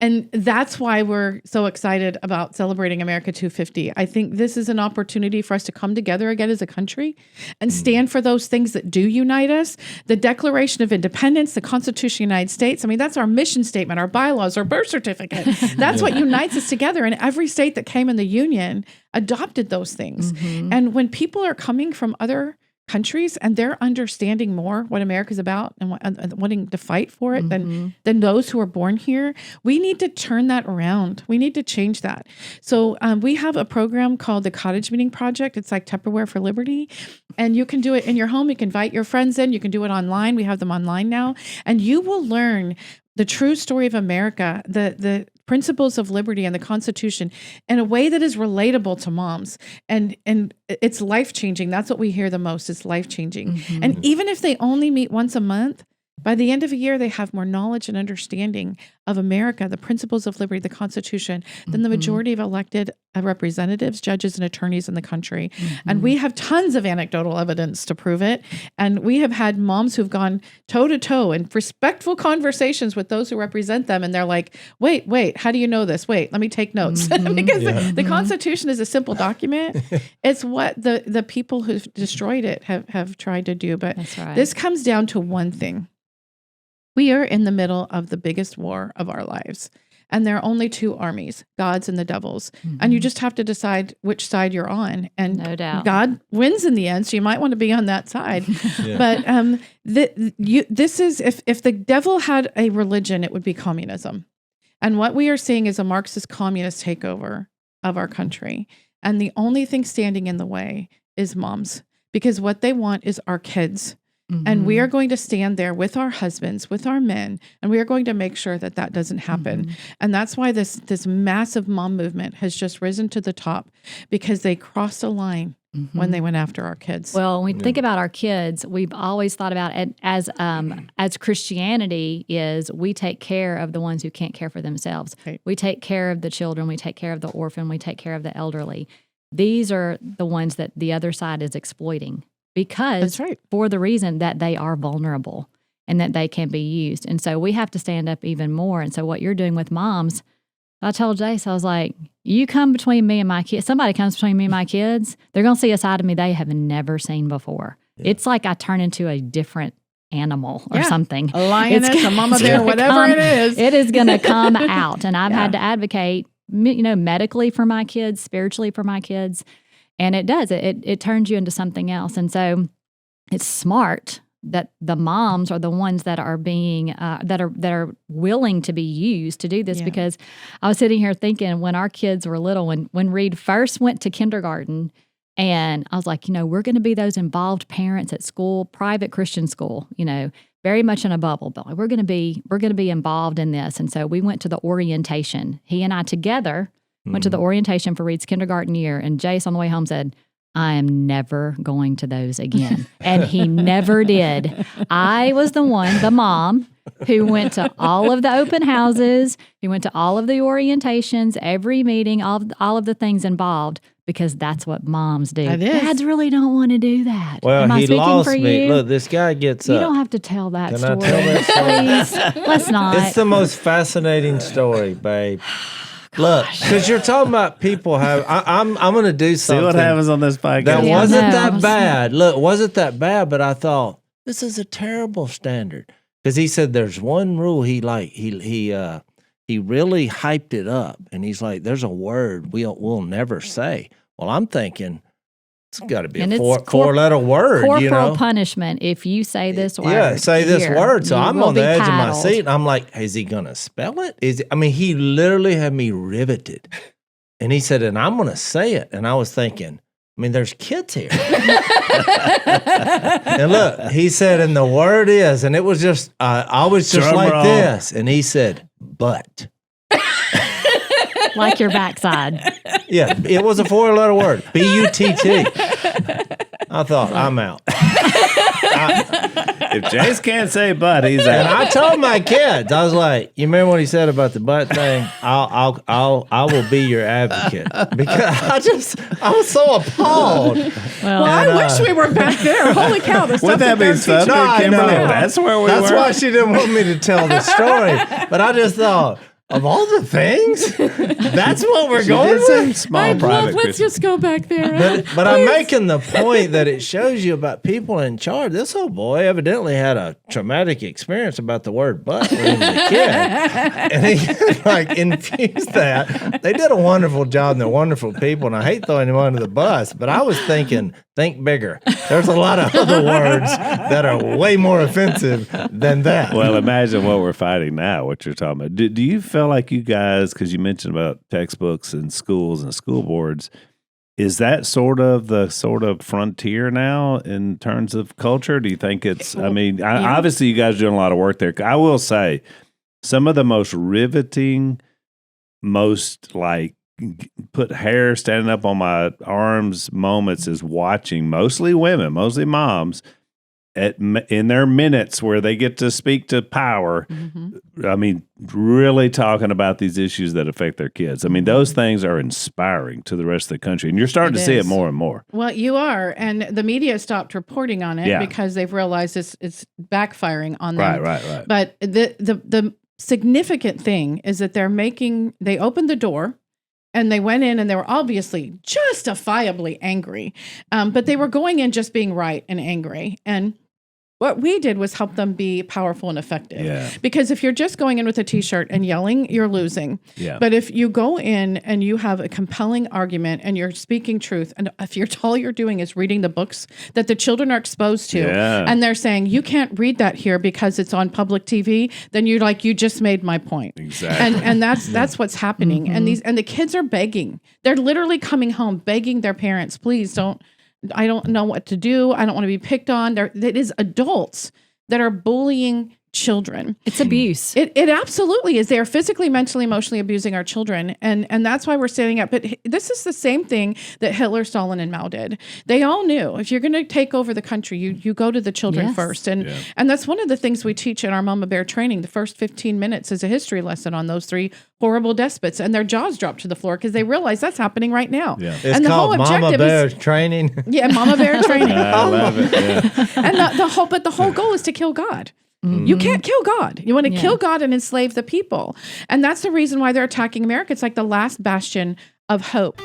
And that's why we're so excited about celebrating America 250. I think this is an opportunity for us to come together again as a country and stand for those things that do unite us. The Declaration of Independence, the Constitution of the United States. I mean, that's our mission statement, our bylaws, our birth certificate. That's what unites us together. And every state that came in the Union adopted those things. And when people are coming from other countries and they're understanding more what America's about and wanting to fight for it than those who are born here, we need to turn that around. We need to change that. So we have a program called the Cottage Meeting Project. It's like Tupperware for Liberty. And you can do it in your home. You can invite your friends in. You can do it online. We have them online now. And you will learn the true story of America, the principles of liberty and the Constitution in a way that is relatable to moms. And it's life-changing. That's what we hear the most. It's life-changing. And even if they only meet once a month, by the end of a year, they have more knowledge and understanding of America, the principles of liberty, the Constitution, than the majority of elected representatives, judges, and attorneys in the country. And we have tons of anecdotal evidence to prove it. And we have had moms who've gone toe-to-toe in respectful conversations with those who represent them. And they're like, wait, how do you know this? Wait, let me take notes. Because the Constitution is a simple document. It's what the people who've destroyed it have tried to do. But this comes down to one thing. We are in the middle of the biggest war of our lives. And there are only two armies, God's and the devil's. And you just have to decide which side you're on. And no doubt. God wins in the end, so you might want to be on that side. But this is, if the devil had a religion, it would be communism. And what we are seeing is a Marxist communist takeover of our country. And the only thing standing in the way is moms, because what they want is our kids. And we are going to stand there with our husbands, with our men, and we are going to make sure that that doesn't happen. And that's why this massive mom movement has just risen to the top, because they crossed a line when they went after our kids. Well, when we think about our kids, we've always thought about it as Christianity is, we take care of the ones who can't care for themselves. Right. We take care of the children. We take care of the orphan. We take care of the elderly. These are the ones that the other side is exploiting. Because for the reason that they are vulnerable and that they can be used. And so we have to stand up even more. And so what you're doing with moms, I told Jase, I was like, you come between me and my kids, somebody comes between me and my kids, they're going to see a side of me they have never seen before. It's like I turn into a different animal or something. A lioness, a mama bear, whatever it is. It is going to come out. And I've had to advocate, medically for my kids, spiritually for my kids. And it does. It turns you into something else. And so it's smart that the moms are the ones that are being that are willing to be used to do this. Because I was sitting here thinking when our kids were little, when Reed first went to kindergarten, and I was like, we're going to be those involved parents at school, private Christian school, very much in a bubble, but we're going to be involved in this. And so we went to the orientation. He and I together went to the orientation for Reed's kindergarten year, and Jase on the way home said, I am never going to those again. And he never did. I was the mom, who went to all of the open houses, who went to all of the orientations, every meeting, all of the things involved, because that's what moms do. Dads really don't want to do that. Well, Am I he speaking lost for me. you? Look, this guy gets You up. don't have to tell that Can story. I tell that story? Please, let's not. It's the most fascinating story, babe. Look, because you're talking about people have. I'm going to do something. See what happens on this podcast. That Yeah, wasn't no, that bad. Look, wasn't that bad? But I thought this is a terrible standard because he said there's one rule he really hyped it up, and he's like, "There's a word we'll never say." Well, I'm thinking it's got to be And a it's four-letter word. Corporal punishment if you say this word. Yeah, say this here. word. So You I'm will on the be edge of my paddled. seat, and I'm like, is he going to spell it? He literally had me riveted. And he said, and I'm going to say it. And I was thinking, there's kids here. And look, he said, and the word is, and it was just, I was just Drum like roll. this. And he said, but. Like your backside. Yeah, it was a 4-letter word. B-U-T-T. I thought, I'm out. If Jase can't say but, he's And out. I told my kids, I was like, you remember what he said about the butt thing? I will be your advocate. Because I was so appalled. Well, I wish we were back there. Holy cow! The stuff Would that be they're teaching. something, No, I Kimberly? know. That's where we That's were. why she didn't want me to tell the story. But I just thought, of all the things, that's what we're going did some with. small I'd love, private let's Christian. just go back there. But I'm making the point that it shows you about people in charge. This old boy evidently had a traumatic experience about the word butt when he was a kid. And he infused that. They did a wonderful job and they're wonderful people. And I hate throwing them under the bus, but I was thinking, think bigger. There's a lot of other words that are way more offensive than that. Well, imagine what we're fighting now, what you're talking about. Do you feel like you guys, because you mentioned about textbooks and schools and school boards, is that sort of the frontier now in terms of culture? Do you think it's, obviously you guys are doing a lot of work there. I will say some of the most riveting, most put hair standing up on my arms moments is watching mostly women, mostly moms, in their minutes where they get to speak to power. Really talking about these issues that affect their kids. Those things are inspiring to the rest of the country, and you're starting to see it more and more. Well, you are, and the media stopped reporting on it Yeah. because they've realized it's backfiring on them. Right. But the significant thing is that they opened the door. And they went in and they were obviously justifiably angry. But they were going in just being right and angry. And what we did was help them be powerful and effective. Yeah. Because if you're just going in with a t-shirt and yelling, you're losing. Yeah. But if you go in and you have a compelling argument and you're speaking truth, and if all you're doing is reading the books that the children are exposed to, and they're saying, you can't read that here because it's on public TV, then you're like, you just made my point. Exactly. And that's what's happening. And the kids are begging. They're literally coming home begging their parents, please don't. I don't know what to do. I don't want to be picked on. It is adults that are bullying children. it's abuse. It absolutely is. They are physically, mentally, emotionally abusing our children. And that's why we're standing up. But this is the same thing that Hitler, Stalin, and Mao did. They all knew if you're going to take over the country, you go to the children Yes. first. And that's one of the things we teach in our Mama Bear training. The first 15 minutes is a history lesson on those 3 horrible despots. And their jaws drop to the floor because they realize that's happening right now. Yeah. It's and the called whole Mama objective Bear is, training. yeah, Mama Bear training. I love it. Yeah. And the whole goal is to kill God. You can't kill God. You want to kill God and enslave the people. And that's the reason why they're attacking America. It's like the last bastion of hope.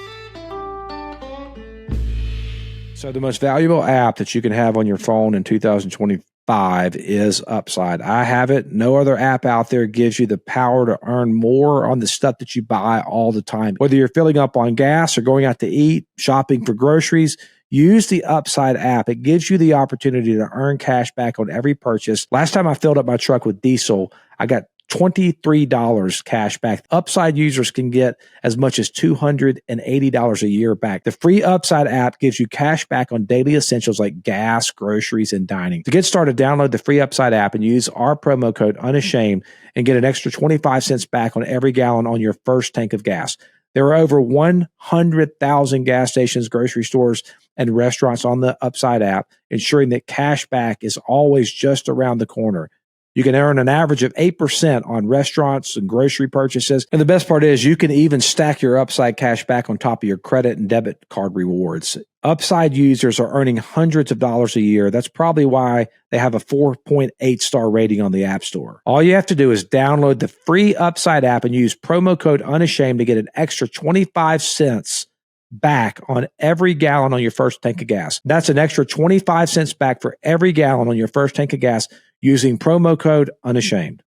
So the most valuable app that you can have on your phone in 2025 is Upside. I have it. No other app out there gives you the power to earn more on the stuff that you buy all the time. Whether you're filling up on gas or going out to eat, shopping for groceries, Use the Upside app. It gives you the opportunity to earn cash back on every purchase. Last time I filled up my truck with diesel, I got $23 cash back. Upside users can get as much as $280 a year back. The free Upside app gives you cash back on daily essentials like gas, groceries, and dining. To get started, download the free Upside app and use our promo code Unashamed and get an extra 25 cents back on every gallon on your first tank of gas. There are over 100,000 gas stations, grocery stores, and restaurants on the Upside app, ensuring that cash back is always just around the corner. You can earn an average of 8% on restaurants and grocery purchases. And the best part is you can even stack your Upside cash back on top of your credit and debit card rewards. Upside users are earning hundreds of dollars a year. That's probably why they have a 4.8 star rating on the App Store. All you have to do is download the free Upside app and use promo code Unashamed to get an extra 25 cents back on every gallon on your first tank of gas. That's an extra 25 cents back for every gallon on your first tank of gas using promo code Unashamed.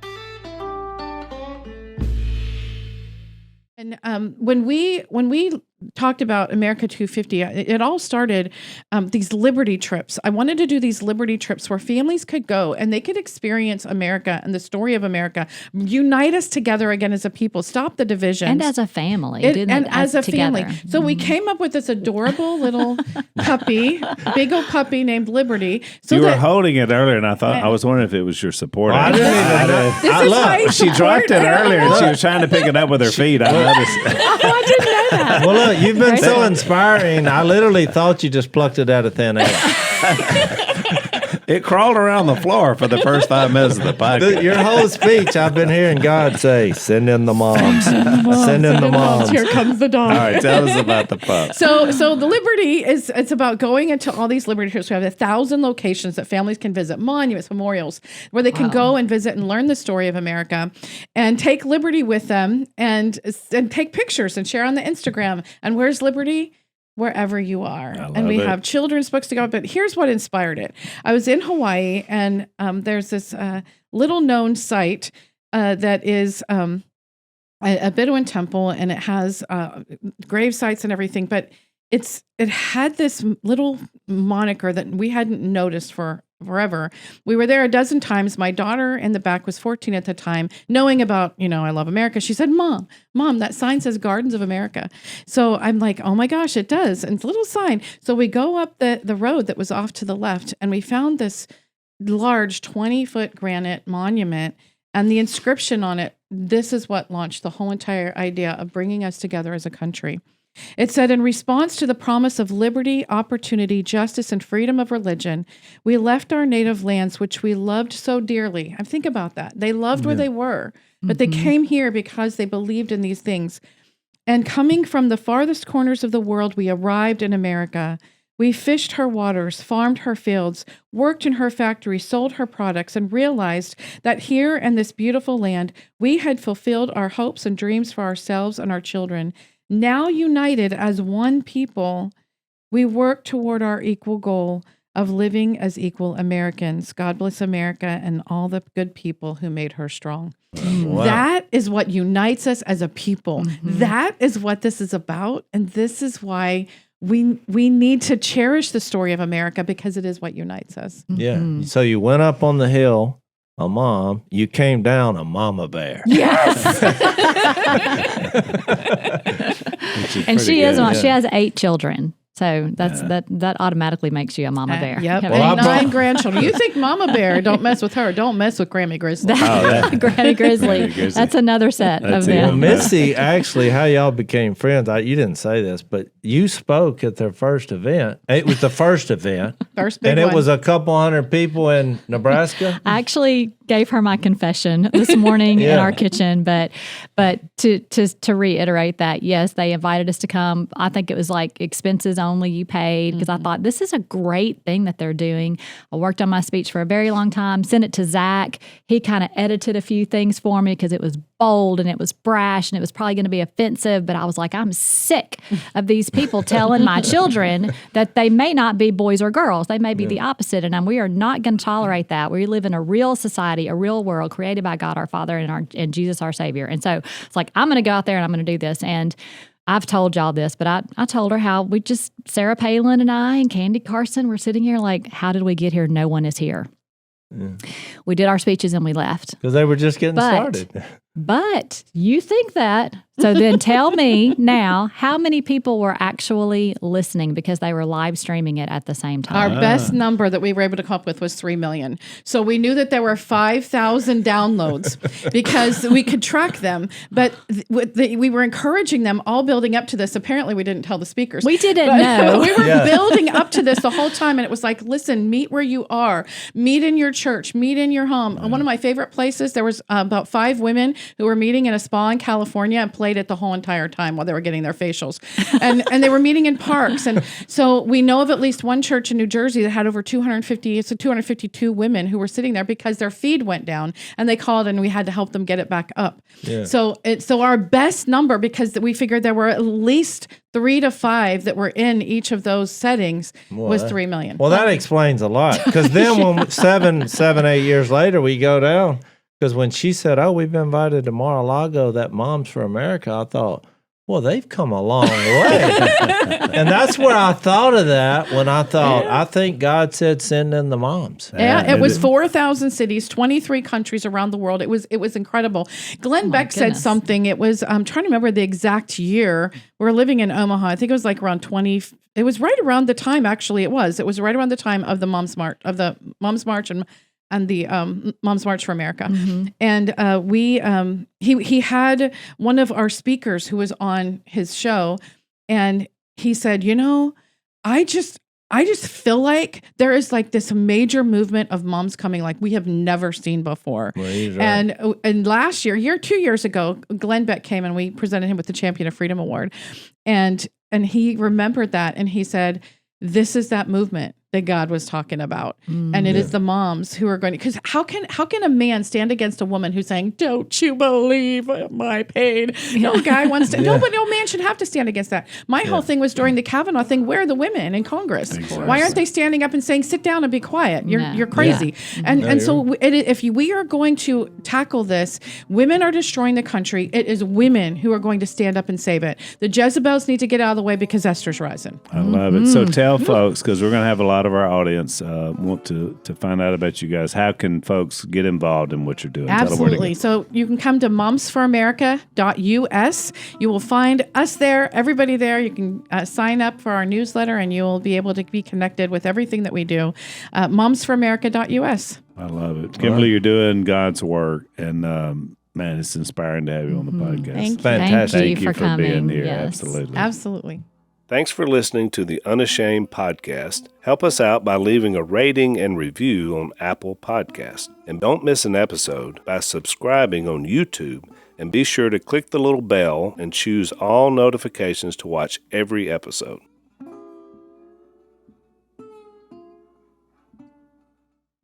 And when we talked about America 250, it all started these Liberty trips. I wanted to do these Liberty trips where families could go and they could experience America and the story of America, unite us together again as a people, stop the divisions. And as a family. And as a family. So we came up with this adorable little puppy, big old puppy named Liberty. So you were holding it earlier, and I was wondering if it was your support. I didn't even know. This is my She dropped it earlier, and she was trying to pick it up with her feet. I noticed. Oh, I didn't know that. Well, look, you've been so inspiring. I literally thought you just plucked it out of thin air. It crawled around the floor for the first 5 minutes of the podcast. Your whole speech, I've been hearing God say, send in the moms. Send in the moms. Here comes the dog. All right, tell us about the pup. So the Liberty it's about going into all these Liberty trips. We have 1,000 locations that families can visit, monuments, memorials, where they can go and visit and learn the story of America and take Liberty with them and take pictures and share on the Instagram. And where's Liberty? Wherever you are. And we have children's books to go. But here's what inspired it. I was in Hawaii, and there's this little known site that is a Bedouin temple, and it has grave sites and everything. But it had this little moniker that we hadn't noticed for forever. We were there a dozen times. My daughter in the back was 14 at the time, knowing about, I love America. She said, Mom, that sign says Gardens of America. So I'm like, oh my gosh, it does. And it's a little sign. So we go up the road that was off to the left, and we found this large 20-foot granite monument, and the inscription on it, this is what launched the whole entire idea of bringing us together as a country. It said, in response to the promise of liberty, opportunity, justice, and freedom of religion, we left our native lands, which we loved so dearly. I think about that. They loved where they were, but they came here because they believed in these things. And coming from the farthest corners of the world, we arrived in America. We fished her waters, farmed her fields, worked in her factory, sold her products, and realized that here in this beautiful land, we had fulfilled our hopes and dreams for ourselves and our children. Now united as one people, we work toward our equal goal of living as equal Americans. God bless America and all the good people who made her strong. Wow. That is what unites us as a people. That is what this is about. And this is why we need to cherish the story of America, because it is what unites us. Yeah. So you went up on the hill, a mom, you came down a mama bear. Yes. And she has 8 children. So that automatically makes you a mama bear. Yep. And 9 grandchildren. You think Mama Bear, don't mess with her. Don't mess with Granny Grizzly. Granny Grizzly. That's another set of them. Well, Missy, actually, how y'all became friends, you didn't say this, but you spoke at their first event. It was the first event. First big and one. It was a couple hundred people in Nebraska. I actually gave her my confession this morning in our kitchen, but to reiterate that, yes, they invited us to come. I think it was like expenses only you paid, because I thought this is a great thing that they're doing. I worked on my speech for a very long time, sent it to Zach. He kind of edited a few things for me because it was bold and it was brash and it was probably going to be offensive, but I was like, I'm sick of these people telling my children that they may not be boys or girls. They may be the opposite, and we are not going to tolerate that. We live in a real society, a real world created by God our Father and Jesus our Savior. And so it's like, I'm going to go out there and I'm going to do this. And I've told y'all this, but I told her how Sarah Palin and I and Candy Carson were sitting here like, how did we get here? No one is here. We did our speeches and we left. Because they were just getting started. But you think that. So then tell me now, how many people were actually listening because they were live streaming it at the same time? Our best number that we were able to come up with was 3 million. So we knew that there were 5,000 downloads because we could track them. But we were encouraging them all building up to this. Apparently, we didn't tell the speakers. We didn't know. We were building up to this the whole time. And it was like, listen, meet where you are. Meet in your church. Meet in your home. One of my favorite places, there was about 5 women who were meeting in a spa in California and played it the whole entire time while they were getting their facials. And they were meeting in parks. And so we know of at least one church in New Jersey that had over 252 women who were sitting there because their feed went down and they called and we had to help them get it back up. Yeah. So our best number, because we figured there were at least 3 to 5 that were in each of those settings, was 3 million. Well, that explains a lot. Because then when 8 years later, we go down. Because when she said, "Oh, we've been invited to Mar-a-Lago, that Moms for America," I thought, well, they've come a long way. And that's where I thought of that when I thought, I think God said send in the moms. Yeah, it was 4,000 cities, 23 countries around the world. It was incredible. Glenn Beck said something. It was, I'm trying to remember the exact year. We were living in Omaha. I think it was like around 20. It was right around the time, actually, it was right around the time of the Moms March, and the Moms March for America. Mm-hmm. And he had one of our speakers who was on his show, and he said, I just feel like there is like this major movement of moms coming like we have never seen before. Well, he's right. And last year, 2 years ago, Glenn Beck came and we presented him with the Champion of Freedom Award. And he remembered that, and he said, this is that movement that God was talking about. And it is the moms who are going to, because how can a man stand against a woman who's saying, don't you believe my pain? No guy wants to, no man should have to stand against that. My whole thing was during the Kavanaugh thing, where are the women in Congress? Exactly. Why aren't they standing up and saying, sit down and be quiet? You're crazy. Yeah. So if we are going to tackle this, women are destroying the country. It is women who are going to stand up and save it. The Jezebels need to get out of the way because Esther's rising. I love it. So tell folks, because we're going to have a lot of our audience want to find out about you guys. How can folks get involved in what you're doing? Absolutely. So you can come to momsforamerica.us. You will find us there, everybody there. You can sign up for our newsletter and you'll be able to be connected with everything that we do. momsforamerica.us. I love it. Kimberly, you're doing God's work, and man, it's inspiring to have you on the podcast. Fantastic. Thank you for being here. Yes. Absolutely. Thanks for listening to the Unashamed podcast. Help us out by leaving a rating and review on Apple Podcasts. And don't miss an episode by subscribing on YouTube. And be sure to click the little bell and choose all notifications to watch every episode.